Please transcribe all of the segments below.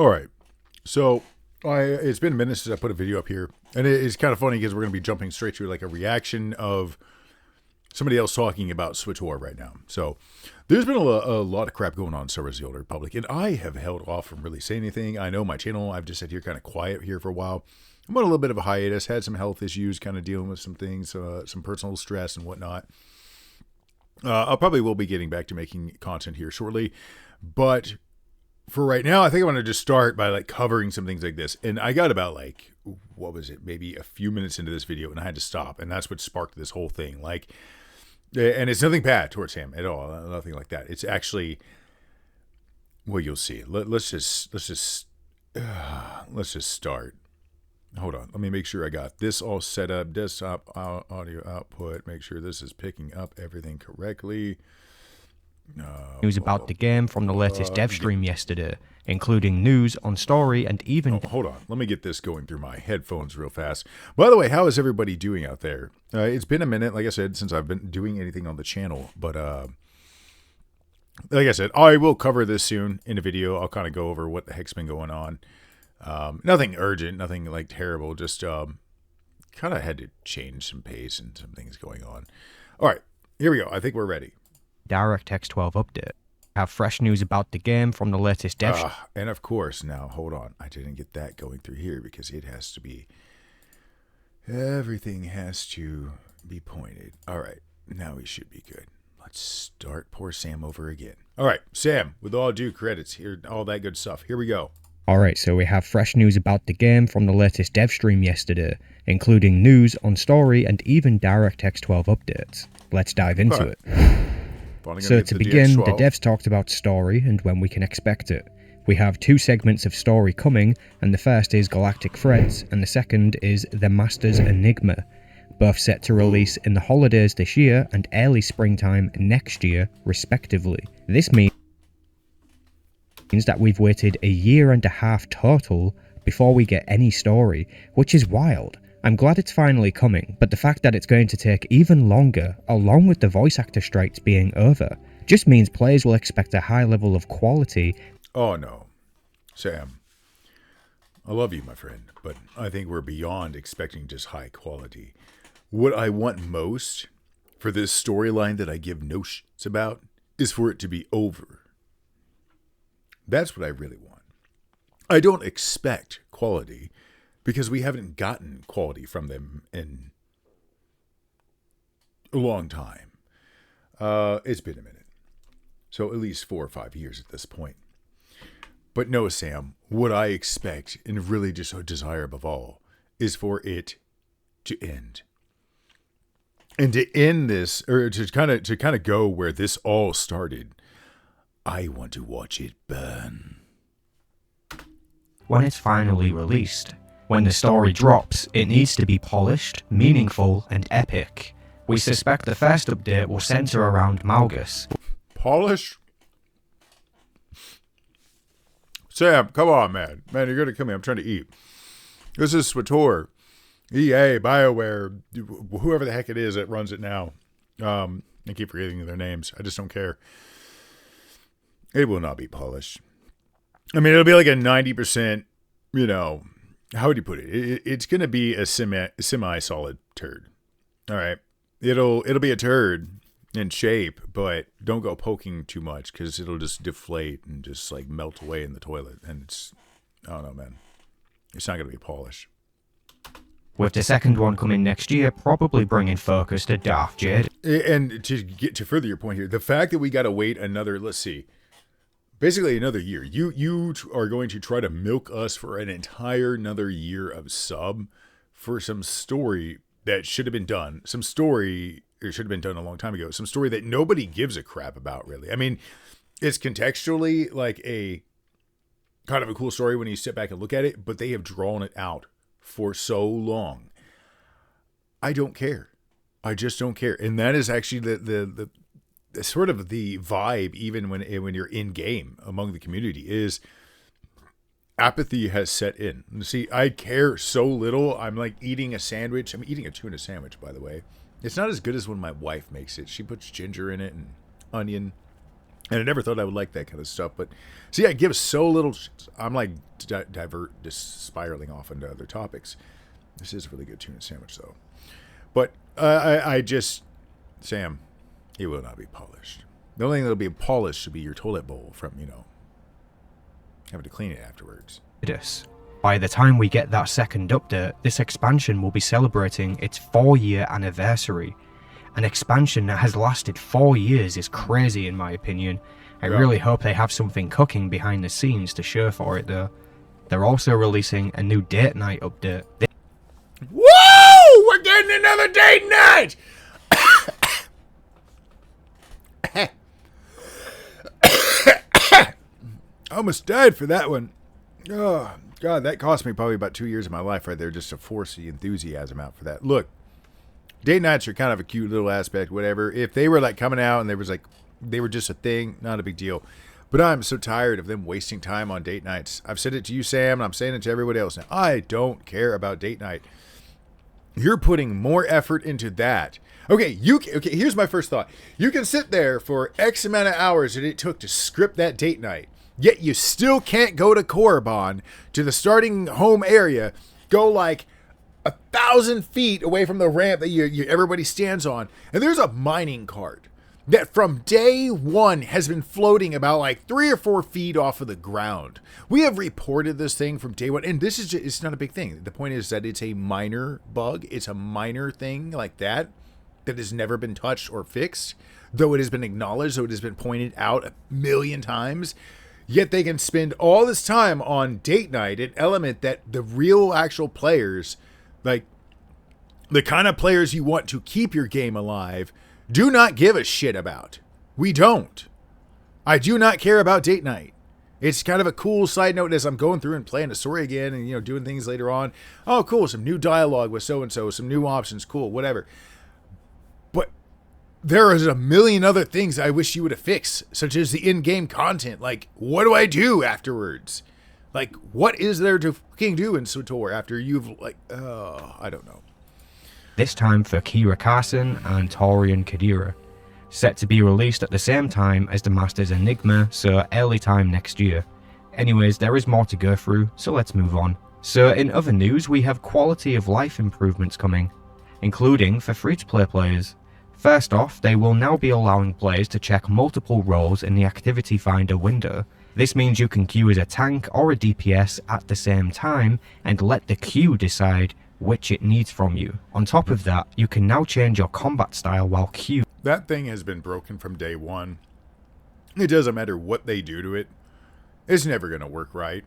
All right. So it's been a minute since I put a video up here. And it's kind of funny because we're going to be jumping straight to like a reaction of somebody else talking about SWTOR right now. So there's been a lot of crap going on in Star Wars: The Old Republic. And I have held off from really saying anything. I know my channel, I've just sat here kind of quiet here for a while. I'm on a little bit of a hiatus. Had some health issues, kind of dealing with some things, some personal stress and whatnot. I'll probably will be getting back to making content here shortly. But for right now, I think I want to just start by like covering some things like this. And I got about like, what was it? Maybe a few minutes into this video and I had to stop. And that's what sparked this whole thing. Like, and it's nothing bad towards him at all. Nothing like that. It's actually, well, you'll see. Let's just start. Hold on. Let me make sure I got this all set up. Desktop audio output. Make sure this is picking up everything correctly. News about the game from the latest dev stream yesterday, including news on story and even... hold on. Let me get this going through my headphones real fast. By the way, how is everybody doing out there? It's been a minute, like I said, since I've been doing anything on the channel. But like I said, I will cover this soon in a video. I'll kind of go over what the heck's been going on. Nothing urgent, nothing like terrible. Just kind of had to change some pace and some things going on. All right, here we go. I think we're ready. DirectX 12 update. Have fresh news about the game from the latest dev. And of course, now hold on. I didn't get that going through here because it has to be. Everything has to be pointed. All right, now we should be good. Let's start poor Sam over again. All right, Sam, with all due credits here, all that good stuff. Here we go. Alright, so we have fresh news about the game from the latest dev stream yesterday, including news on story and even DirectX 12 updates. Let's dive into it. So to begin, the devs talked about story and when we can expect it. We have 2 segments of story coming, and the first is Galactic Threads, and the second is The Master's Enigma, both set to release in the holidays this year and early springtime next year, respectively. This means that we've waited a year and a half total before we get any story, which is wild. I'm glad it's finally coming, but the fact that it's going to take even longer, along with the voice actor strikes being over, just means players will expect a high level of quality. Oh no, Sam, I love you, my friend, but I think we're beyond expecting just high quality. What I want most for this storyline that I give no shits about is for it to be over. That's what I really want. I don't expect quality because we haven't gotten quality from them in a long time. It's been a minute. So at least 4 or 5 years at this point. But no, Sam, what I expect and really just desire above all is for it to end. And to end this, or to kind of go where this all started, I want to watch it burn. When it's finally released, when the story drops, it needs to be polished, meaningful, and epic. We suspect the first update will center around Malgus. Polish? Sam, come on, man. Man, you're going to kill me. I'm trying to eat. This is SWTOR. EA, BioWare, whoever the heck it is that runs it now. I keep forgetting their names. I just don't care. It will not be polished. I mean, it'll be like a 90%, you know, how would you put it? It's going to be a semi-solid turd. All right. It'll be a turd in shape, but don't go poking too much because it'll just deflate and just like melt away in the toilet. And it's, I don't know, man. It's not going to be polished. With the second one coming next year, probably bringing focus to Darth Jade. And to get to further your point here, the fact that we got to wait another, let's see, basically another year. You are going to try to milk us for an entire another year of sub for some story that should have been done. Some story it should have been done a long time ago. Some story that nobody gives a crap about, really. I mean, it's contextually like a kind of a cool story when you sit back and look at it, but they have drawn it out for so long. I don't care. I just don't care. And that is actually the sort of the vibe, even when you're in game among the community, is apathy has set in. See, I care so little. I'm like eating a sandwich. I'm eating a tuna sandwich, by the way. It's not as good as when my wife makes it. She puts ginger in it and onion. And I never thought I would like that kind of stuff. But see, I give so little. I'm like just spiraling off into other topics. This is a really good tuna sandwich, though. But I just, Sam, it will not be polished. The only thing that'll be polished should be your toilet bowl from, having to clean it afterwards. By the time we get that second update, this expansion will be celebrating its 4-year anniversary. An expansion that has lasted 4 years is crazy in my opinion. I really hope they have something cooking behind the scenes to show for it though. They're also releasing a new date night update. Woo! We're getting another date night! I almost died for that one. Oh, God, that cost me probably about 2 years of my life right there just to force the enthusiasm out for that. Look, date nights are kind of a cute little aspect, whatever. If they were like coming out and they were just a thing, not a big deal. But I'm so tired of them wasting time on date nights. I've said it to you, Sam, and I'm saying it to everybody else now. I don't care about date night. You're putting more effort into that. Okay, here's my first thought. You can sit there for X amount of hours that it took to script that date night, yet you still can't go to Korriban, to the starting home area, go like 1,000 feet away from the ramp that everybody stands on, and there's a mining cart that from day one has been floating about like 3 or 4 feet off of the ground. We have reported this thing from day one, and this is just, it's not a big thing. The point is that it's a minor bug. It's a minor thing like that has never been touched or fixed, though it has been acknowledged, though it has been pointed out 1,000,000 times. Yet they can spend all this time on date night, an element that the real actual players, like the kind of players you want to keep your game alive, do not give a shit about. We don't. I do not care about date night. It's kind of a cool side note as I'm going through and playing the story again and, doing things later on. Oh, cool. Some new dialogue with so-and-so, some new options. Cool, whatever. But there is a million other things I wish you would have fixed, such as the in-game content. Like, what do I do afterwards? Like, what is there to fucking do in SWTOR after you've, I don't know. This time for Kira Carson and Torian Kadira. Set to be released at the same time as the Master's Enigma, so early time next year. Anyways, there is more to go through, so let's move on. So in other news, we have quality of life improvements coming, including for free-to-play players. First off, they will now be allowing players to check multiple roles in the Activity Finder window. This means you can queue as a tank or a DPS at the same time and let the queue decide which it needs from you. On top of that, you can now change your combat style while queuing. That thing has been broken from day one. It doesn't matter what they do to it. It's never going to work right.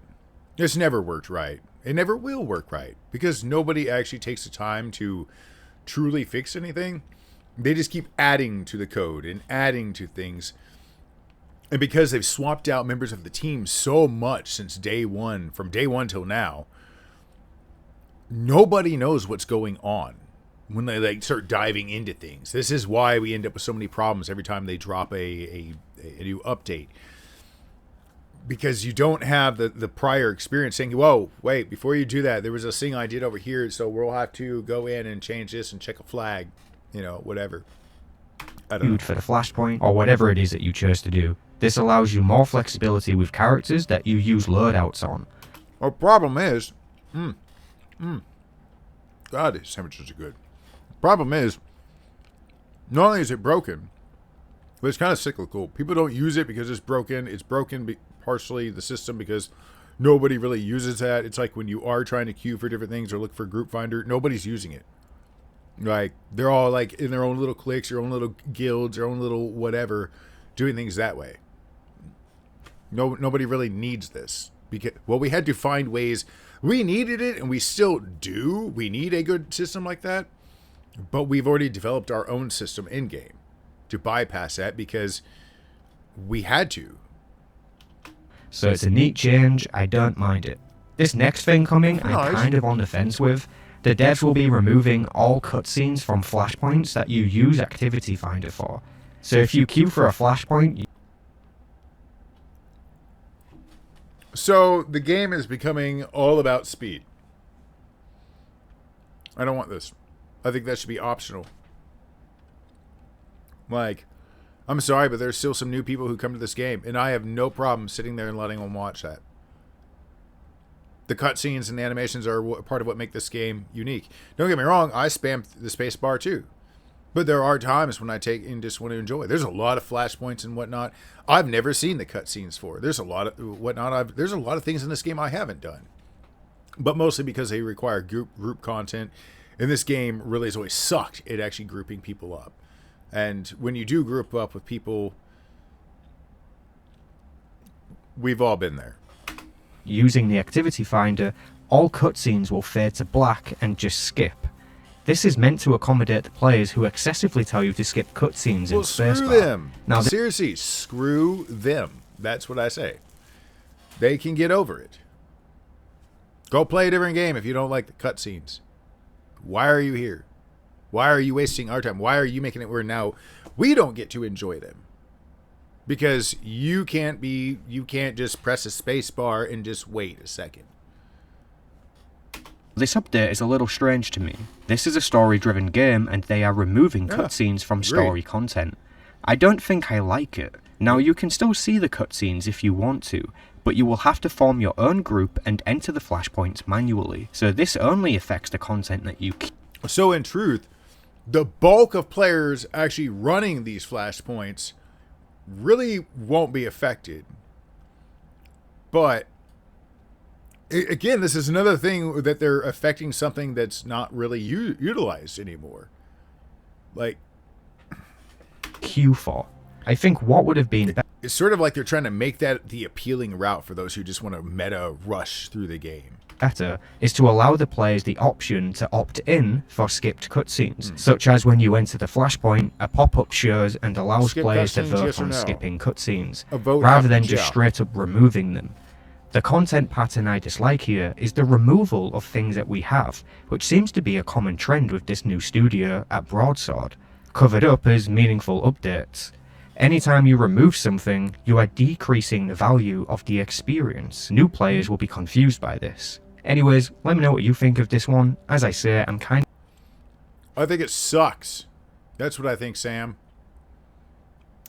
It's never worked right. It never will work right because nobody actually takes the time to truly fix anything. They just keep adding to the code and adding to things. And because they've swapped out members of the team so much since day one, from day one till now, nobody knows what's going on when they start diving into things. This is why we end up with so many problems every time they drop a new update. Because you don't have the prior experience saying, whoa, wait, before you do that, there was a thing I did over here, so we'll have to go in and change this and check a flag, whatever. I don't know. For the flashpoint, or whatever it is that you chose to do. This allows you more flexibility with characters that you use loadouts on. Our problem is, God, these sandwiches are good. Problem is, not only is it broken, but it's kind of cyclical. People don't use it because it's broken. It's broken partially the system because nobody really uses that. It's like when you are trying to queue for different things or look for group finder, nobody's using it. Like, they're all like in their own little cliques, their own little guilds, their own little whatever, doing things that way. Nobody really needs this. Because, well, we had to find ways. We needed it, and we still do. We need a good system like that. But we've already developed our own system in-game to bypass that because we had to. So it's a neat change. I don't mind it. This next thing coming, I'm kind of on the fence with. The devs will be removing all cutscenes from flashpoints that you use Activity Finder for. So if you queue for a flashpoint... So the game is becoming all about speed. I don't want this. I think that should be optional. Like, I'm sorry, but there's still some new people who come to this game, and I have no problem sitting there and letting them watch that. The cutscenes and the animations are part of what make this game unique. Don't get me wrong, I spam the space bar too. But there are times when I take and just want to enjoy. There's a lot of flashpoints and whatnot I've never seen the cutscenes for. There's a lot of whatnot. There's a lot of things in this game I haven't done, but mostly because they require group content. And this game really has always sucked at actually grouping people up. And when you do group up with people, we've all been there. Using the activity finder, all cutscenes will fade to black and just skip. This is meant to accommodate the players who excessively tell you to skip cutscenes in spacebar. Screw them. Now, seriously, screw them. That's what I say. They can get over it. Go play a different game if you don't like the cutscenes. Why are you here? Why are you wasting our time? Why are you making it where now we don't get to enjoy them? Because you can't just press a space bar and just wait a second. This update is a little strange to me. This is a story-driven game, and they are removing cutscenes from story content. I don't think I like it. Now, you can still see the cutscenes if you want to, but you will have to form your own group and enter the flashpoints manually. So this only affects the content that you keep. So in truth, the bulk of players actually running these flashpoints really won't be affected. But again, this is another thing that they're affecting something that's not really utilized anymore. Like Q4. I think what would have been it's sort of like they're trying to make that the appealing route for those who just want to meta rush through the game. Better is to allow the players the option to opt in for skipped cutscenes, such as when you enter the flashpoint, a pop-up shows and allows players to vote on skipping cutscenes, rather than just straight up removing them. The content pattern I dislike here is the removal of things that we have, which seems to be a common trend with this new studio at Broadsword, covered up as meaningful updates. Anytime you remove something, you are decreasing the value of the experience. New players will be confused by this. Anyways, let me know what you think of this one. As I say, I think it sucks. That's what I think, Sam.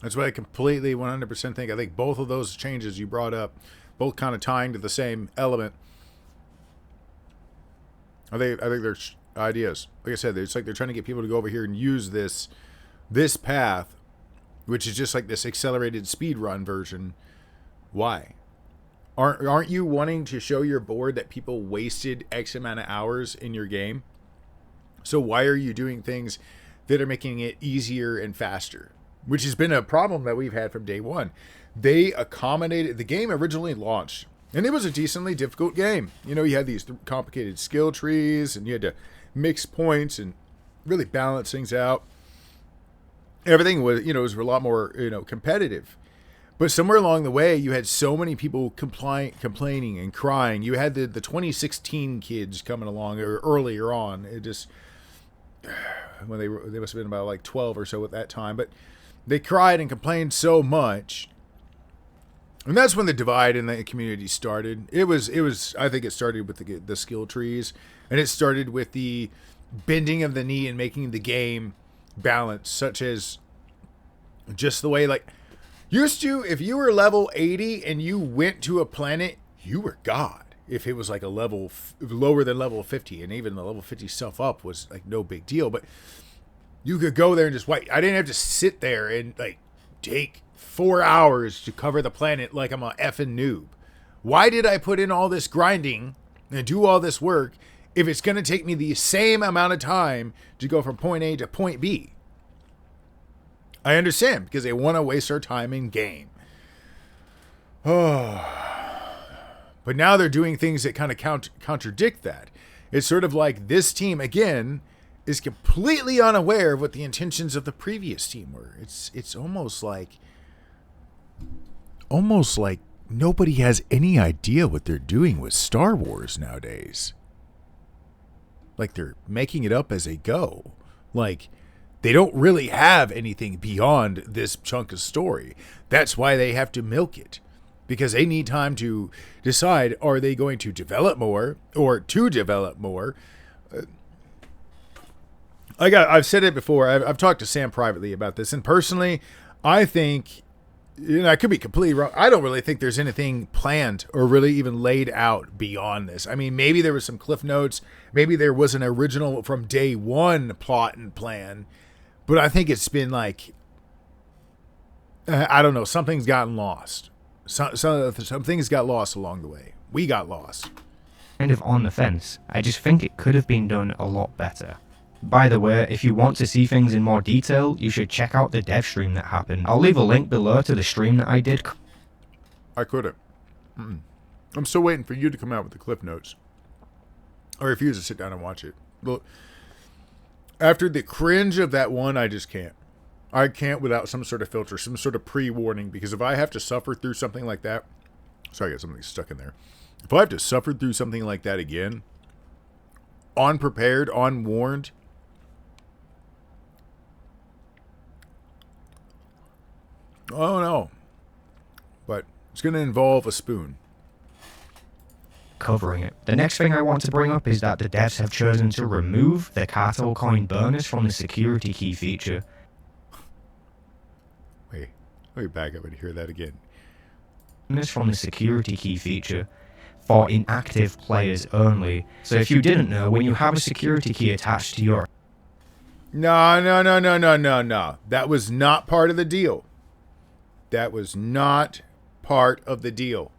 That's what I completely 100% think. I think both of those changes you brought up, both kind of tying to the same element. I think they're ideas. Like I said, it's like they're trying to get people to go over here and use this path, which is just like this accelerated speed run version. Why? Aren't you wanting to show your board that people wasted X amount of hours in your game? So why are you doing things that are making it easier and faster? Which has been a problem that we've had from day one. They accommodated, the game originally launched, and it was a decently difficult game. You know, you had these complicated skill trees, and you had to mix points and really balance things out. Everything was, was a lot more, competitive. But somewhere along the way, you had so many people complaining and crying. You had the 2016 kids coming along earlier on. It just, when they must have been about like 12 or so at that time. But they cried and complained so much. And that's when the divide in the community started. It was. I think it started with the skill trees. And it started with the bending of the knee and making the game balanced, such as just the way, like, used to, if you were level 80 and you went to a planet, you were God. If it was like a level lower than level 50, and even the level 50 stuff up was like no big deal, but you could go there and just wait. I didn't have to sit there and like take 4 hours to cover the planet like I'm a effing noob. Why did I put in all this grinding and do all this work if it's going to take me the same amount of time to go from point A to point B? I understand, because they want to waste our time in game. Oh. But now they're doing things that kind of contradict that. It's sort of like this team, again, is completely unaware of what the intentions of the previous team were. It's almost like nobody has any idea what they're doing with Star Wars nowadays. Like they're making it up as they go. Like they don't really have anything beyond this chunk of story. That's why they have to milk it. Because they need time to decide, are they going to develop more or to develop more? I've said it before. I've talked to Sam privately about this. And personally, I think, I could be completely wrong. I don't really think there's anything planned or really even laid out beyond this. I mean, maybe there was some cliff notes. Maybe there was an original from day one plot and plan. But I think it's been like, I don't know, something's gotten lost. Some things got lost along the way. We got lost. Kind of on the fence. I just think it could have been done a lot better. By the way, if you want to see things in more detail, you should check out the dev stream that happened. I'll leave a link below to the stream that I did. I couldn't. I'm still waiting for you to come out with the cliff notes. I refuse to sit down and watch it. Look, after the cringe of that one, I just can't. I can't without some sort of filter, some sort of pre-warning, because if I have to suffer through something like that... Sorry, I got something stuck in there. If I have to suffer through something like that again, unprepared, unwarned... Oh, no. But it's going to involve a spoon. Covering it. The next thing I want to bring up is that the devs have chosen to remove the cartel coin bonus from the security key feature. Wait, let me back up and hear that again. From the security key feature for inactive players only. So if you didn't know, when you have a security key attached to your... No. That was not part of the deal. That was not part of the deal.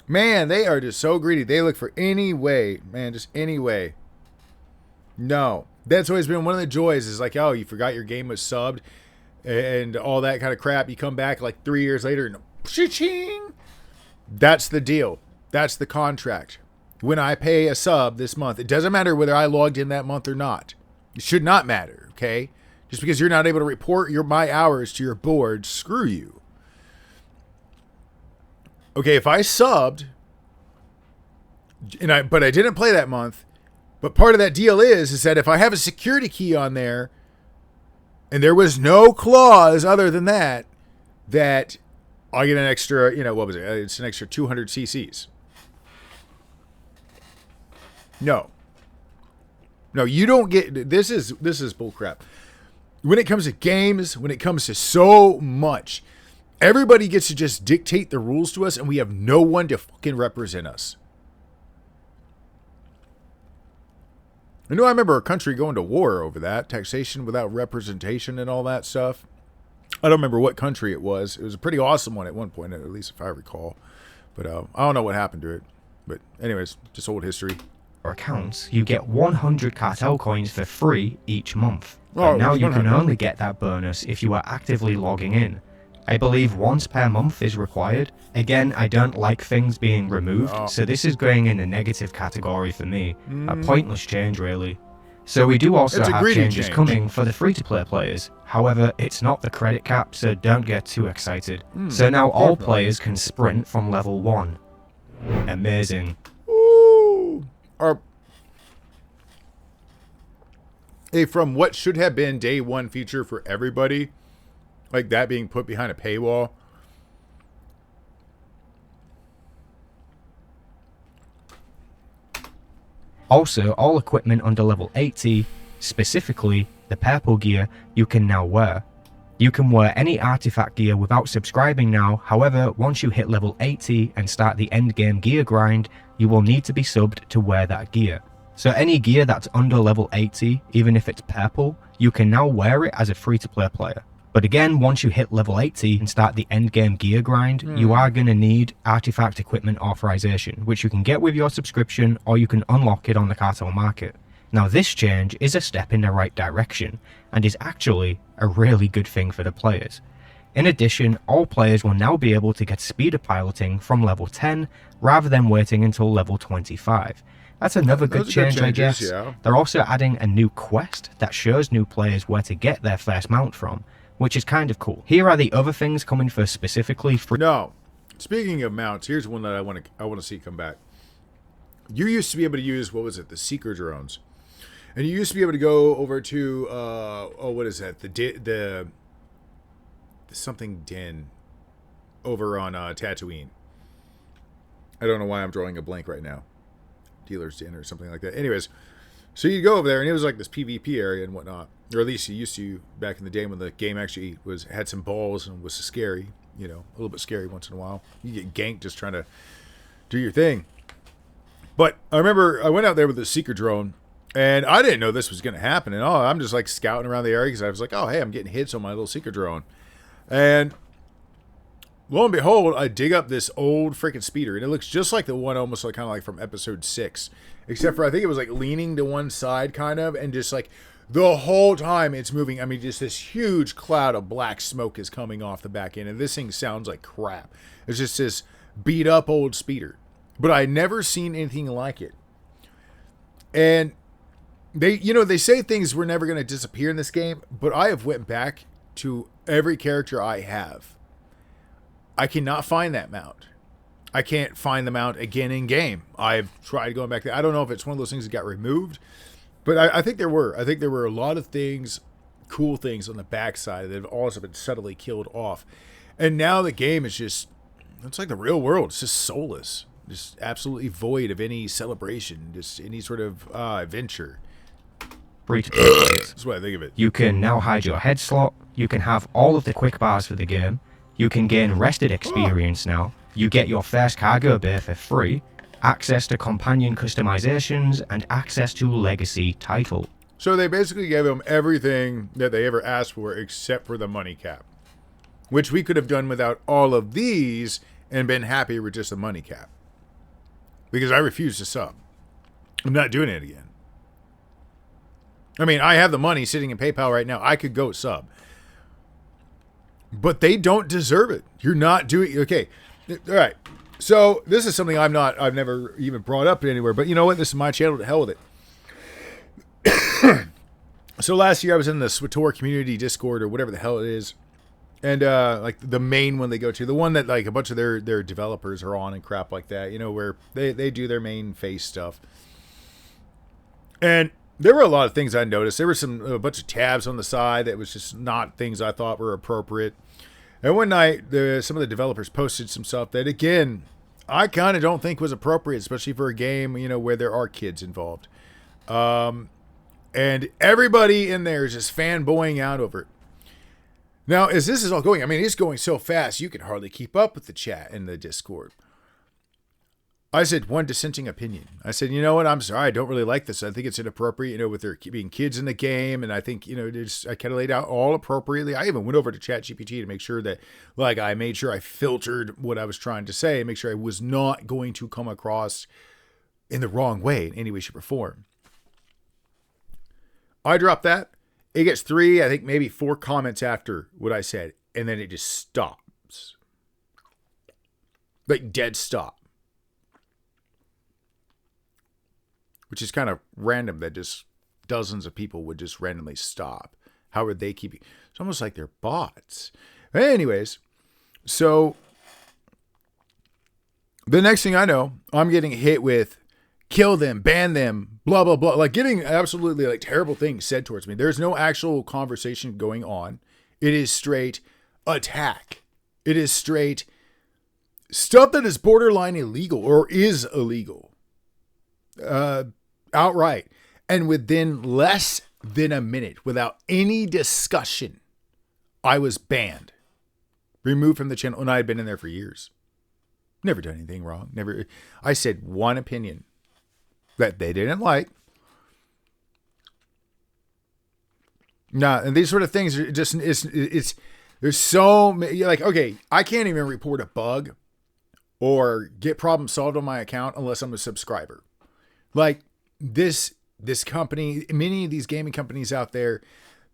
Man, they are just so greedy. They look for any way, man, just any way. No. That's always been one of the joys is like, oh, you forgot your game was subbed and all that kind of crap. You come back like 3 years later and cha-ching. That's the deal. That's the contract. When I pay a sub this month, it doesn't matter whether I logged in that month or not. It should not matter, okay? Just because you're not able to report my hours to your board, screw you. Okay, if I subbed, but I didn't play that month, but part of that deal is that if I have a security key on there, and there was no clause other than that I get an extra, what was it? It's an extra 200 cc's. No, you don't get, this is bullcrap. When it comes to games, when it comes to so much, everybody gets to just dictate the rules to us, and we have no one to fucking represent us. I remember a country going to war over that. Taxation without representation and all that stuff. I don't remember what country it was. It was a pretty awesome one at one point, at least if I recall. But I don't know what happened to it. But anyways, just old history. Accounts, you get 100 cartel coins for free each month. But now you can only get that bonus if you are actively logging in. I believe once per month is required. Again, I don't like things being removed, so this is going in the negative category for me. A pointless change, really. So we do also have changes coming for the free-to-play players. However, it's not the credit cap, so don't get too excited. So now all players can sprint from level 1. Amazing. Ooh. From what should have been day one feature for everybody, like that being put behind a paywall. Also, all equipment under level 80, specifically the purple gear, you can now wear. You can wear any artifact gear without subscribing now. However, once you hit level 80 and start the endgame gear grind, you will need to be subbed to wear that gear. So any gear that's under level 80, even if it's purple, you can now wear it as a free-to-play player. But again, once you hit level 80 and start the endgame gear grind, you are going to need artifact equipment authorization, which you can get with your subscription, or you can unlock it on the cartel market. Now this change is a step in the right direction, and is actually a really good thing for the players. In addition, all players will now be able to get speeder piloting from level 10, rather than waiting until level 25. That's another good change, I guess. Yeah. They're also adding a new quest that shows new players where to get their first mount from, which is kind of cool. Here are the other things coming for specifically free. No, speaking of mounts, here's one that I want to see come back. You used to be able to use, what was it, the Seeker drones, and you used to be able to go over to what is that, the something den over on Tatooine. I don't know why I'm drawing a blank right now. Dealer's Den or something like that. Anyways, So you go over there, and it was like this PvP area and whatnot, or at least it used to back in the day when the game actually had some balls and was scary. A little bit scary once in a while. You get ganked just trying to do your thing. But I remember I went out there with the seeker drone, and I didn't know this was going to happen. And I'm just like scouting around the area because I was like, oh, hey, I'm getting hits on my little seeker drone. And lo and behold, I dig up this old freaking speeder, and it looks just like the one almost like kind of like from episode 6, except for I think it was like leaning to one side kind of, and just like the whole time it's moving. I mean, just this huge cloud of black smoke is coming off the back end, and this thing sounds like crap. It's just this beat up old speeder, but I never seen anything like it. And they say things were never going to disappear in this game, but I have went back to every character I have. I cannot find that mount. I can't find the mount again in game. I've tried going back there. I don't know if it's one of those things that got removed, but I think there were. I think there were a lot of things, cool things on the backside that have also been subtly killed off. And now the game is just, it's like the real world. It's just soulless. Just absolutely void of any celebration, just any sort of adventure. That's what I think of it. You can now hide your head slot. You can have all of the quick bars for the game. You can gain rested experience now. You get your first cargo bay for free, access to companion customizations, and access to legacy title. So they basically gave them everything that they ever asked for except for the money cap, which we could have done without all of these and been happy with just the money cap. Because I refuse to sub. I'm not doing it again. I mean, I have the money sitting in PayPal right now. I could go sub. But they don't deserve it. You're not doing... Okay. All right. So this is something I've never even brought up anywhere. But you know what? This is my channel. To hell with it. So last year I was in the SWTOR community Discord or whatever the hell it is. And like the main one they go to. The one that like a bunch of their developers are on and crap like that. Where they do their main face stuff. And there were a lot of things I noticed. There were a bunch of tabs on the side that was just not things I thought were appropriate. And one night, some of the developers posted some stuff that, again, I kind of don't think was appropriate, especially for a game, where there are kids involved. And everybody in there is just fanboying out over it. Now, as this is all going, I mean, it's going so fast, you can hardly keep up with the chat in the Discord. I said one dissenting opinion. I said, you know what? I'm sorry. I don't really like this. I think it's inappropriate, with there being kids in the game. And I think, I kind of laid out all appropriately. I even went over to ChatGPT to make sure that, like, I made sure I filtered what I was trying to say and make sure I was not going to come across in the wrong way in any way, shape, or form. I dropped that. It gets 3, I think maybe 4 comments after what I said. And then it just stops. Like, dead stop. Which is kind of random that just dozens of people would just randomly stop. How are they keeping... It's almost like they're bots. Anyways, so the next thing I know, I'm getting hit with kill them, ban them, blah, blah, blah. Like getting absolutely like terrible things said towards me. There's no actual conversation going on. It is straight attack. It is straight stuff that is borderline illegal or is illegal. Outright. And within less than a minute, without any discussion, I was banned. Removed from the channel. And I had been in there for years. Never done anything wrong. Never. I said one opinion that they didn't like. Nah, and these sort of things are just, it's there's so many, like, okay, I can't even report a bug or get problem solved on my account unless I'm a subscriber. Like this company, many of these gaming companies out there,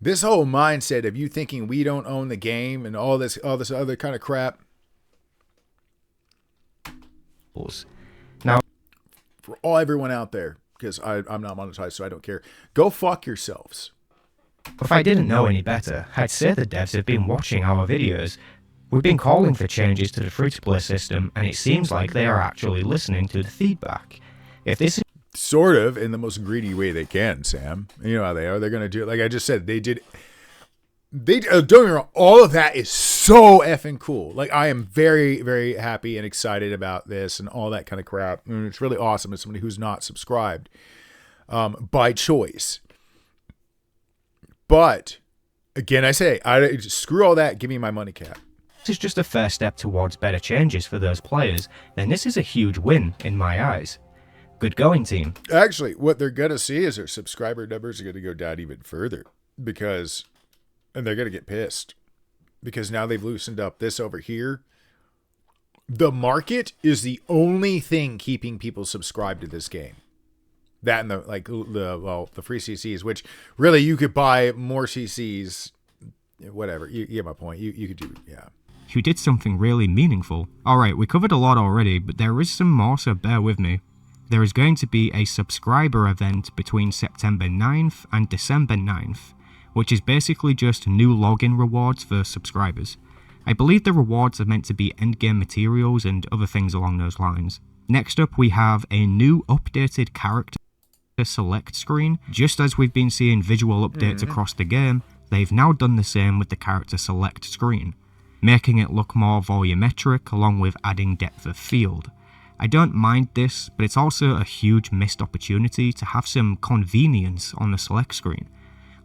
this whole mindset of you thinking we don't own the game and all this other kind of crap. Now, for everyone out there, because I'm not monetized, so I don't care. Go fuck yourselves. If I didn't know any better, I'd say the devs have been watching our videos. We've been calling for changes to the free-to-play system, and it seems like they are actually listening to the feedback. If this is sort of in the most greedy way they can, Sam. You know how they are. They're going to do it. Like I just said, they don't get me wrong. All of that is so effing cool. Like I am very, very happy and excited about this and all that kind of crap. And it's really awesome as somebody who's not subscribed. by choice. But again, I say, screw all that. Give me my money cap. This is just a first step towards better changes for those players, then this is a huge win in my eyes. Good going, team. Actually, what they're going to see is their subscriber numbers are going to go down even further and they're going to get pissed because now they've loosened up this over here. The market is the only thing keeping people subscribed to this game. That and the free CCs, which really you could buy more CCs, whatever. You get my point. You could do, yeah. Who did something really meaningful. Alright, we covered a lot already, but there is some more, so bear with me. There is going to be a subscriber event between September 9th and December 9th, which is basically just new login rewards for subscribers. I believe the rewards are meant to be endgame materials and other things along those lines. Next up, we have a new updated character select screen. Just as we've been seeing visual updates across the game, they've now done the same with the character select screen, making it look more volumetric along with adding depth of field. I don't mind this, but it's also a huge missed opportunity to have some convenience on the select screen,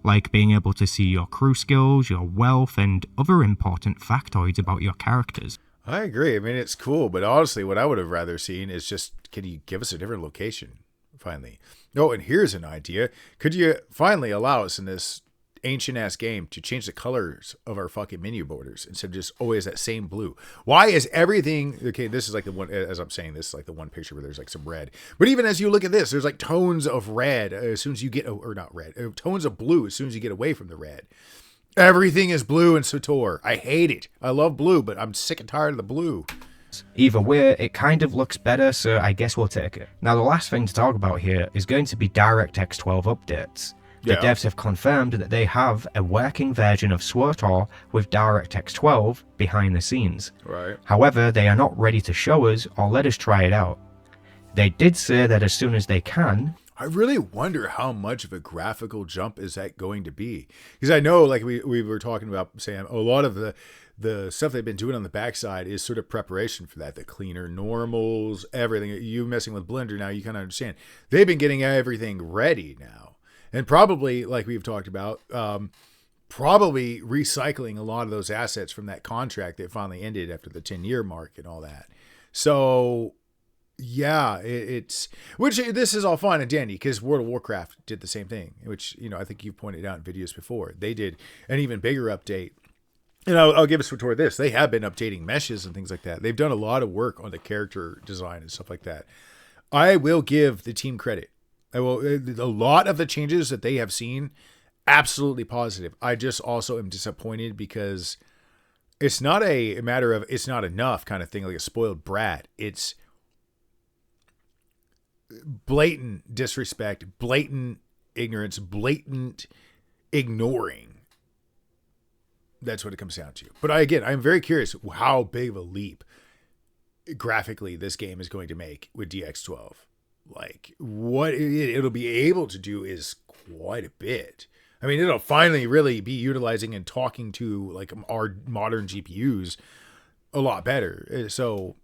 like being able to see your crew skills, your wealth, and other important factoids about your characters. I agree. I mean, it's cool, but honestly, what I would have rather seen is just, can you give us a different location, finally? Oh, and here's an idea. Could you finally allow us in this ancient-ass game to change the colors of our fucking menu borders instead of just always that same blue? Why is everything... Okay, this is like the one, as I'm saying, this is like the one picture where there's like some red. But even as you look at this, there's like tones of red as soon as you get... Or not red. Tones of blue as soon as you get away from the red. Everything is blue in SWTOR. I hate it. I love blue, but I'm sick and tired of the blue. Either way, it kind of looks better, so I guess we'll take it. Now, the last thing to talk about here is going to be DirectX 12 updates. The devs have confirmed that they have a working version of SWTOR with DirectX 12 behind the scenes. Right. However, they are not ready to show us or let us try it out. They did say that as soon as they can... I really wonder how much of a graphical jump is that going to be. Because I know, like we were talking about, Sam, a lot of the stuff they've been doing on the backside is sort of preparation for that. The cleaner normals, everything. You messing with Blender now, you kind of understand. They've been getting everything ready now. And probably, like we've talked about, probably recycling a lot of those assets from that contract that finally ended after the 10-year mark and all that. So... yeah, which this is all fine and dandy because World of Warcraft did the same thing, which, you know, I think you've pointed out in videos before. They did an even bigger update. And I'll give a SWTOR this. They have been updating meshes and things like that. They've done a lot of work on the character design and stuff like that. I will give the team credit. A lot of the changes that they have seen, absolutely positive. I just also am disappointed because it's not a matter of it's not enough kind of thing, like a spoiled brat. It's blatant disrespect, blatant ignorance, blatant ignoring. That's what it comes down to. But I'm very curious how big of a leap graphically this game is going to make with DX12. Like, what it'll be able to do is quite a bit. I mean, it'll finally really be utilizing and talking to like our modern GPUs a lot better. So,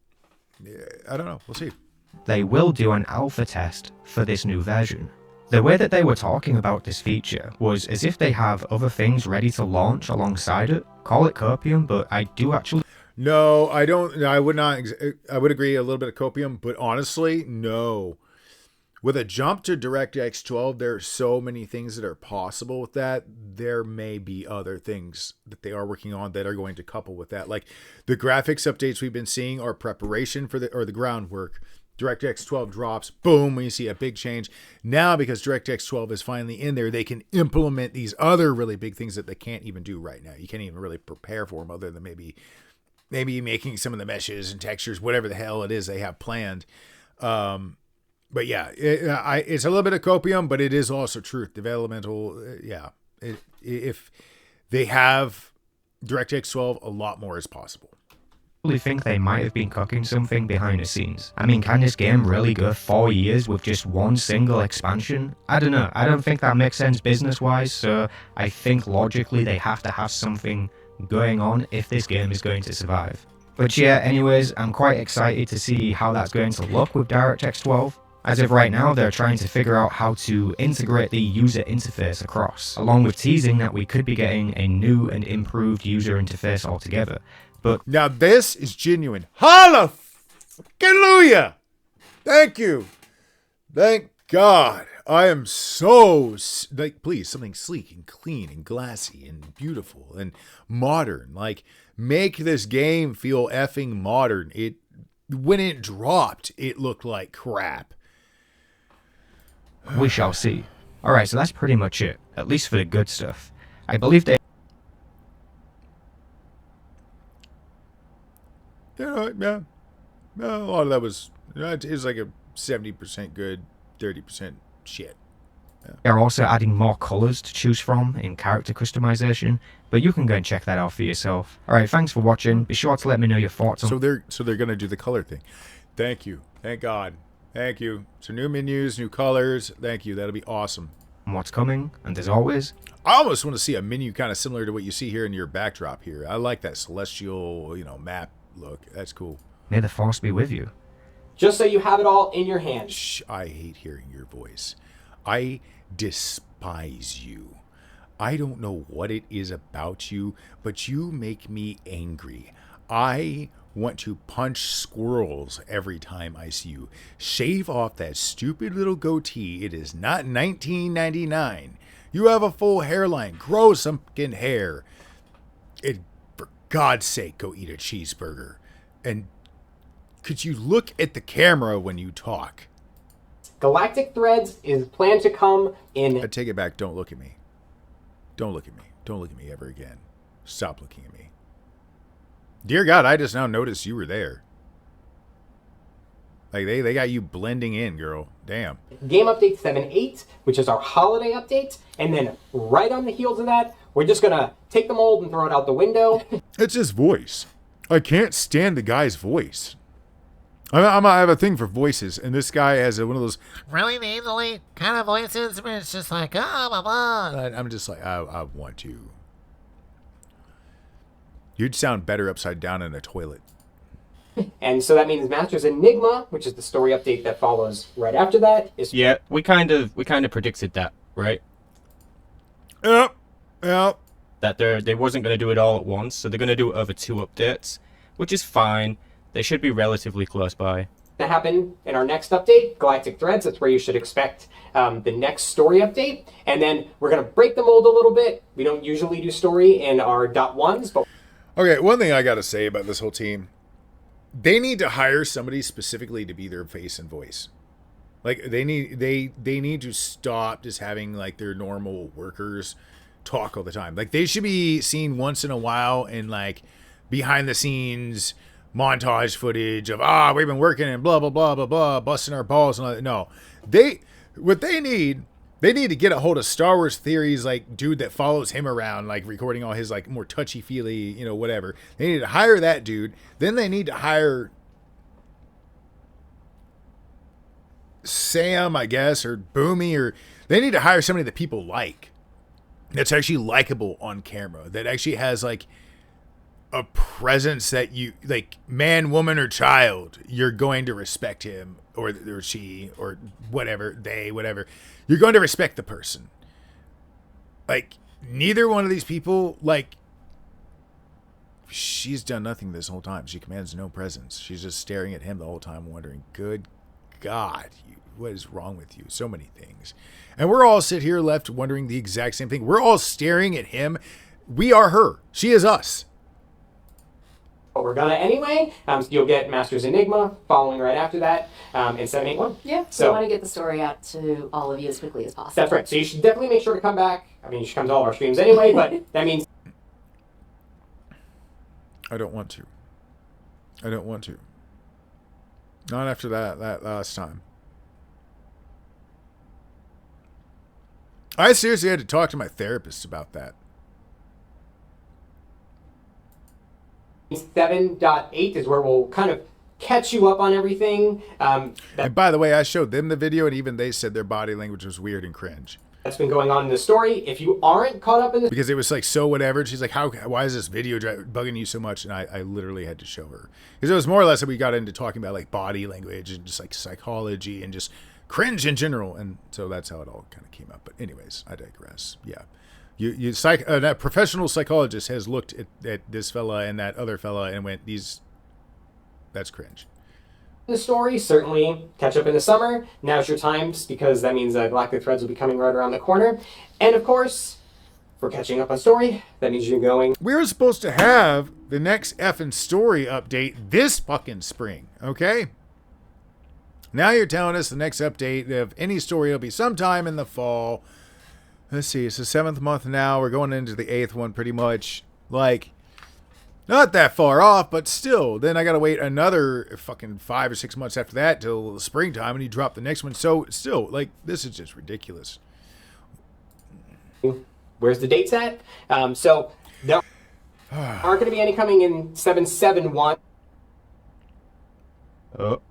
I don't know. We'll see. They will do an alpha test for this new version. The way that they were talking about this feature was as if they have other things ready to launch alongside it. Call it copium, but I do actually... No, I don't. I would not. I would agree a little bit of copium, but honestly, no. With a jump to DirectX 12, there are so many things that are possible with that. There may be other things that they are working on that are going to couple with that. Like the graphics updates we've been seeing are preparation for the groundwork. DirectX 12 drops, boom, when you see a big change. Now, because DirectX 12 is finally in there, they can implement these other really big things that they can't even do right now. You can't even really prepare for them other than maybe making some of the meshes and textures, whatever the hell it is they have planned. But yeah, it's a little bit of copium, but it is also truth. Developmental, if they have DirectX 12, a lot more is possible. I think they might have been cooking something behind the scenes. I mean, can this game really go 4 years with just one single expansion? I don't know. I don't think that makes sense business-wise, so I think logically they have to have something going on if this game is going to survive. But yeah, anyways, I'm quite excited to see how that's going to look with DirectX 12. As of right now, they're trying to figure out how to integrate the user interface across, along with teasing that we could be getting a new and improved user interface altogether. But now this is genuine. Hallelujah! Thank you. Thank God. I am so, like, please, something sleek and clean and glassy and beautiful and modern. Like, make this game feel effing modern. When it dropped, it looked like crap. We shall see. Alright, so that's pretty much it, at least for the good stuff. I believe they... Yeah, a lot of that was, it was like a 70% good, 30% shit. Yeah. They're also adding more colors to choose from in character customization, but you can go and check that out for yourself. Alright, thanks for watching. Be sure to let me know your thoughts on... So they're going to do the color thing. Thank you. Thank God. Thank you. So new menus, new colors. Thank you. That'll be awesome. What's coming, and as always, I almost want to see a menu kind of similar to what you see here in your backdrop here. I like that celestial, map look. That's cool. May the force be with you. Just so you have it all in your hands. Shh, I hate hearing your voice. I despise you. I don't know what it is about you, but you make me angry. I want to punch squirrels every time I see you. Shave off that stupid little goatee. It is not 1999. You have a full hairline. Grow some fucking hair. For God's sake, go eat a cheeseburger. And could you look at the camera when you talk? Galactic Threads is planned to come in... I take it back. Don't look at me. Don't look at me. Don't look at me ever again. Stop looking at me. Dear God, I just now noticed you were there. Like, they got you blending in, girl. Damn. Game Update 7.8, which is our holiday update. And then right on the heels of that, we're just going to take the mold and throw it out the window. It's his voice. I can't stand the guy's voice. I have a thing for voices, and this guy has one of those really nasally kind of voices where it's just like, blah, blah. I'm just like, I want to. You'd sound better upside down in a toilet. And so that means Masters Enigma, which is the story update that follows right after that, is... Yeah, we kind of predicted that, right? Yep. That they wasn't going to do it all at once, so they're going to do it over 2 updates, which is fine. They should be relatively close by. To happen in our next update, Galactic Threads. That's where you should expect the next story update. And then we're going to break the mold a little bit. We don't usually do story in our .1s, but... Okay, one thing I got to say about this whole team, they need to hire somebody specifically to be their face and voice. Like, they need to stop just having, like, their normal workers talk all the time. Like, they should be seen once in a while in, like, behind the scenes montage footage of, we've been working and blah, blah, blah, blah, blah, busting our balls and all that. No. They need to get a hold of Star Wars Theory's, like, dude that follows him around, like, recording all his, like, more touchy-feely, whatever. They need to hire that dude. Then they need to hire Sam, I guess, or Boomy, or they need to hire somebody that people like. That's actually likable on camera. That actually has, like, a presence that you, like, man, woman, or child, you're going to respect him, or she, or whatever, they, whatever. You're going to respect the person. Like, neither one of these people, like, she's done nothing this whole time. She commands no presence. She's just staring at him the whole time, wondering, good God, what is wrong with you? So many things. And we're all sit here left wondering the exact same thing. We're all staring at him. We are her. She is us. But we're gonna anyway. So you'll get Masters Enigma following right after that in 781. Yeah, so I want to get the story out to all of you as quickly as possible. That's right. So you should definitely make sure to come back. I mean, you should come to all our streams anyway, but that means... I don't want to. Not after that last time. I seriously had to talk to my therapist about that. 7.8 is where we'll kind of catch you up on everything. And by the way, I showed them the video, and even they said their body language was weird and cringe. that's been going on in the story. If you aren't caught up in the because it was like so whatever. And she's like, why is this video bugging you so much? And I literally had to show her, because it was more or less that we got into talking about like body language and just like psychology and just cringe in general. And so that's how it all kind of came up. But anyways, I digress. Yeah. That professional psychologist has looked at this fella and that other fella and went, that's cringe. the story, certainly catch up in the summer. Now's your time, because that means Galactic Threads will be coming right around the corner. And of course, for catching up on story, that means you're going. We're supposed to have the next effing story update this fucking spring, okay? Now you're telling us the next update of any story will be sometime in the fall. Let's see, it's the 7th month now. We're going into the 8th one pretty much. Like, not that far off, but still. Then I got to wait another fucking 5 or 6 months after that till springtime, and you drop the next one. So still, like, this is just ridiculous. Where's the dates at? So there aren't going to be any coming in 771. Oh.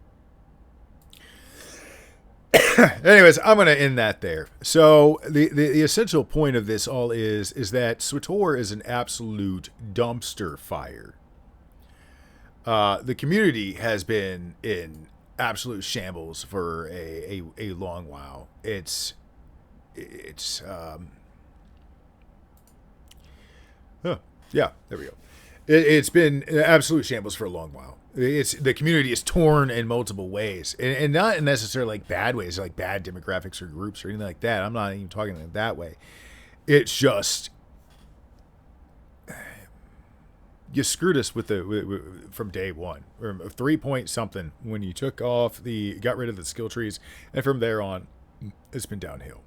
Anyways, I'm going to end that there. So the essential point of this all is that SWTOR is an absolute dumpster fire. The community has been in absolute shambles for a long while. Yeah, there we go. It's been absolute shambles for a long while. The community is torn in multiple ways, and not necessarily like bad ways, like bad demographics or groups or anything like that. I'm not even talking in that way. It's just you screwed us with from day one, or 3 point something when you got rid of the skill trees, and from there on, it's been downhill.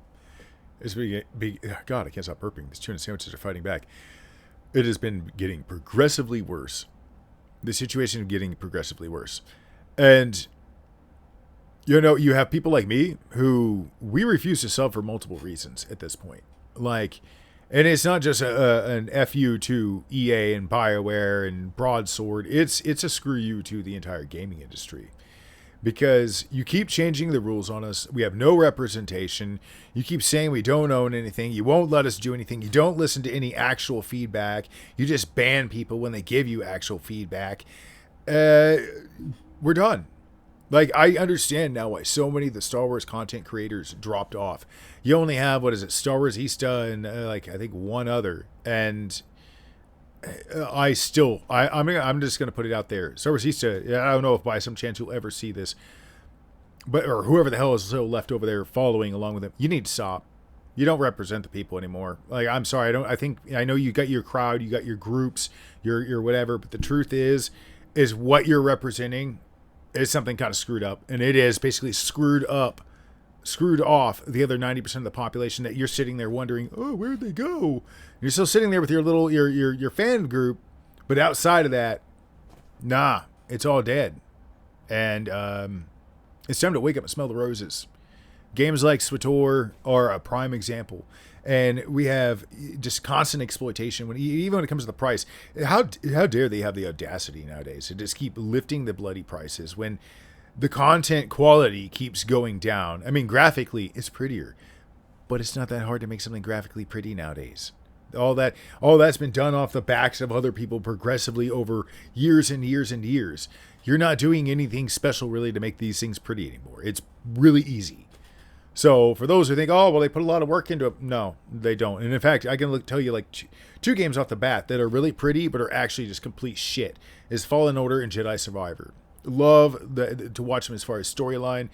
God, I can't stop burping. These tuna sandwiches are fighting back. It has been getting progressively worse. The situation is getting progressively worse. And, you have people like me who we refuse to sub for multiple reasons at this point. Like, and it's not just an FU to EA and BioWare and Broadsword. It's a screw you to the entire gaming industry. Because you keep changing the rules on us. We have no representation. You keep saying we don't own anything. You won't let us do anything. You don't listen to any actual feedback. You just ban people when they give you actual feedback. We're done. Like, I understand now why so many of the Star Wars content creators dropped off. You only have, Star Wars Ista and I think one other. And I'm just gonna put it out there. Star Wars Ista, I don't know if by some chance you'll ever see this, or whoever the hell is still left over there following along with him. You need to stop. You don't represent the people anymore. Like, I'm sorry, I know you got your crowd, you got your groups, your whatever, but the truth is what you're representing is something kind of screwed up, and it is basically screwed off the other 90% of the population that you're sitting there wondering, oh, where'd they go? You're still sitting there with your little your fan group, but outside of that, nah, it's all dead. And it's time to wake up and smell the roses. Games like SWTOR are a prime example. And we have just constant exploitation, even when it comes to the price. How dare they have the audacity nowadays to just keep lifting the bloody prices when the content quality keeps going down. I mean, graphically, it's prettier, but it's not that hard to make something graphically pretty nowadays. All that's been done off the backs of other people progressively over years and years and years. You're not doing anything special really to make these things pretty anymore. It's really easy. So for those who think, oh, well, they put a lot of work into it. No, they don't. And in fact, I can tell you like two games off the bat that are really pretty but are actually just complete shit is Fallen Order and Jedi Survivor. Love to watch them as far as storyline,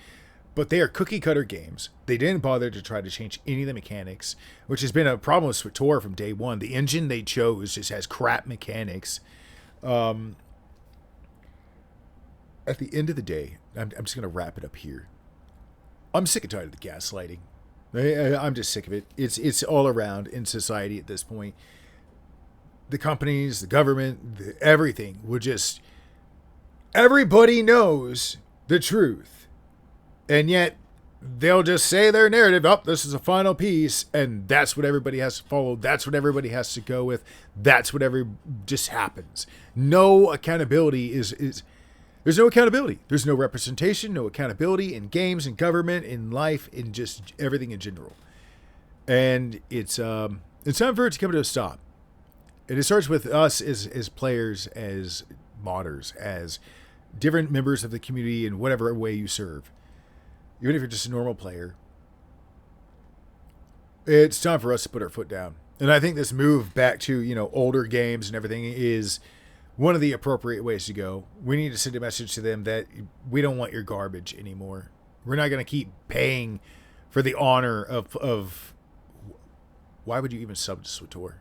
but they are cookie cutter games. They didn't bother to try to change any of the mechanics, which has been a problem with SWTOR from day one. The engine they chose just has crap mechanics. At the end of the day, I'm just going to wrap it up here. I'm sick and tired of the gaslighting. I'm just sick of it. It's all around in society at this point. The companies, the government, everything would just... Everybody knows the truth. And yet, they'll just say their narrative, oh, this is a final piece, and that's what everybody has to follow. That's what everybody has to go with. That's what just happens. No accountability is there's no accountability. There's no representation, no accountability in games, in government, in life, in just everything in general. And it's time for it to come to a stop. And it starts with us as players, as modders, as different members of the community in whatever way you serve. Even if you're just a normal player, it's time for us to put our foot down. And I think this move back to, older games and everything is one of the appropriate ways to go. We need to send a message to them that we don't want your garbage anymore. We're not going to keep paying for the honor of why would you even sub to SWTOR?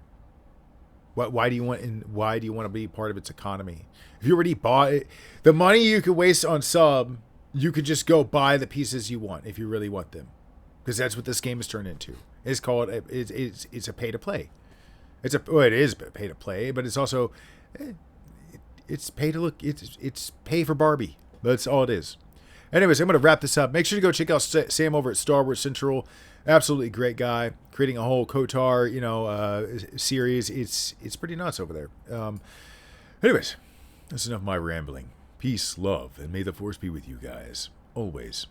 Why do you want to be part of its economy? If you already bought it, the money you could waste on sub, you could just go buy the pieces you want if you really want them, because that's what this game has turned into. It's called it's a pay to play. It is pay to play, but it's also it's pay to look. It's pay for Barbie. That's all it is. Anyways, I'm going to wrap this up. Make sure to go check out Sam over at Star Wars Central. Absolutely great guy, creating a whole KOTOR, series. It's pretty nuts over there. Anyways, that's enough of my rambling. Peace, love, and may the Force be with you guys always.